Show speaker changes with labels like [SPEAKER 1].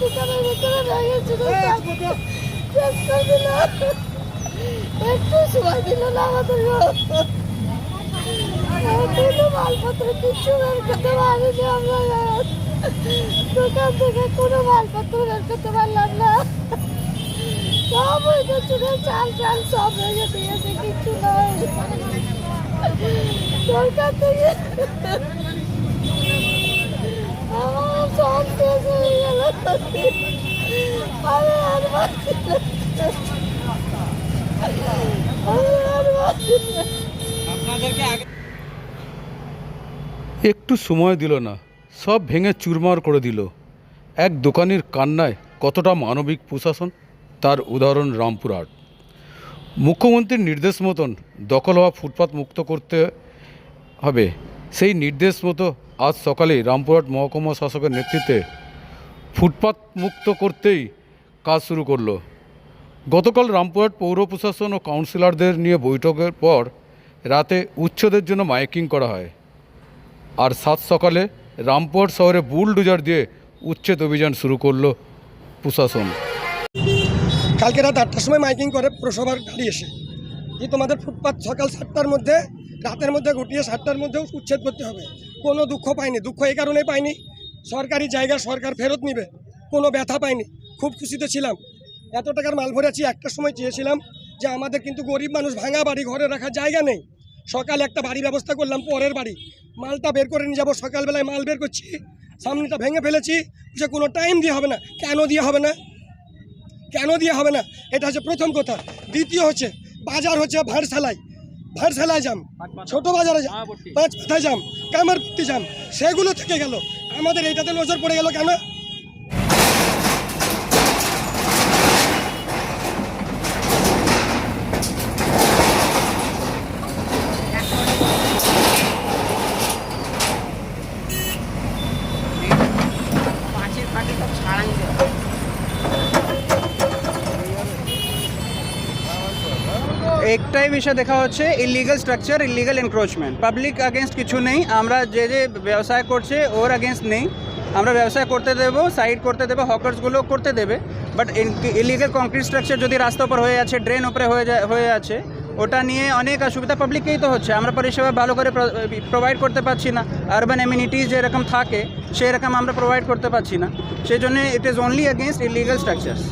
[SPEAKER 1] দোকানের ভিতরে ভেঙেছিল, শেষ করে দিল। একটু সময় দিল না আমাদের, কোনো মালপত্র কিচ্ছু বের করতে পারিনি আমরা। দোকান থেকে কোনো মালপত্র বের করতে পারলাম না, সব হয়ে চুড়ে চাল চাল সব ভেঙে দিয়েছে, কিচ্ছু নয়। সরকার থেকে আমার সব শেষ হয়ে গেল, আমি আর পারছি না, আমি আর পারছি না।
[SPEAKER 2] একটু সময় দিল না, সব ভেঙে চুরমার করে দিল। এক দোকানির কান্নায় কতটা মানবিক প্রশাসন, তার উদাহরণ রামপুরহাট। মুখ্যমন্ত্রীর নির্দেশ মতন দখল হওয়া ফুটপাত মুক্ত করতে হবে, সেই নির্দেশ মতো আজ সকালেই রামপুরহাট মহকুমা শাসকের নেতৃত্বে ফুটপাত মুক্ত করতেই কাজ শুরু করলো। গতকাল রামপুরহাট পৌর প্রশাসন ও কাউন্সিলরদের নিয়ে বৈঠকের পর রাতে উচ্ছেদের জন্য মাইকিং করা হয়। আর সাত সকালে রামপুরহাট শহরে বুলডোজার দিয়ে উচ্ছেদ অভিযান শুরু করলো প্রশাসন।
[SPEAKER 3] কালকে রাত 8টার সময় মাইকিং করে পুরসভার গাড়ি এসে যে তোমাদের ফুটপাত সকাল 7টার মধ্যে, রাতের মধ্যে ঘটিয়ে 7টার মধ্যেও উচ্ছেদ করতে হবে। কোনো দুঃখ পাইনি, দুঃখ এই কারণে পাইনি, সরকারি জায়গা সরকার ফেরত নিবে, কোনো ব্যথা পাইনি, খুব খুশিতে ছিলাম। এত টাকার মাল ভরেছি, একটার সময় চেয়েছিলাম যে আমাদের কিন্তু গরিব মানুষ, ভাঙা বাড়ি, ঘরে রাখার জায়গা নেই। সকালে একটা বাড়ি ব্যবস্থা করলাম, পরের বাড়ি মালটা বের করে নিয়ে যাবো, সকালবেলায় মাল বের করছি, সামনেটা ভেঙে ফেলেছি, যে কোনো টাইম দিয়ে হবে না। কেন দিয়ে হবে না, কেন দিয়ে হবে না, এটা হচ্ছে প্রথম কথা। দ্বিতীয় হচ্ছে বাজার হচ্ছে ভারসালায় জাম, ছোট বাজারে জাম, পাঁচ মাথায় জাম, কামারপট্টি জাম, সেগুলো থেকে গেল। আমাদের এইটাতে নজর পড়ে গেল কেন?
[SPEAKER 4] একটাই বিষয় দেখা হচ্ছে illegal structure, illegal encroachment. Public against কিছু নেই, আমরা যে ব্যবসায় করছে ওর আগেনস্ট নেই। আমরা ব্যবসায় করতে দেবো, সাইড করতে দেবো, হকার্সগুলো করতে দেবে। বাট ইলিগাল কংক্রিট স্ট্রাকচার যদি রাস্তার উপর হয়ে আছে, ড্রেন উপরে হয়ে আছে, ওটা নিয়ে অনেক অসুবিধা পাবলিককেই তো হচ্ছে। আমরা পরিষেবা ভালো করে প্রোভাইড করতে পারছি না, আরবান এমিনিটিস যেরকম থাকে সেরকম আমরা প্রোভাইড করতে পারছি না। সেই জন্য it is only against illegal structures.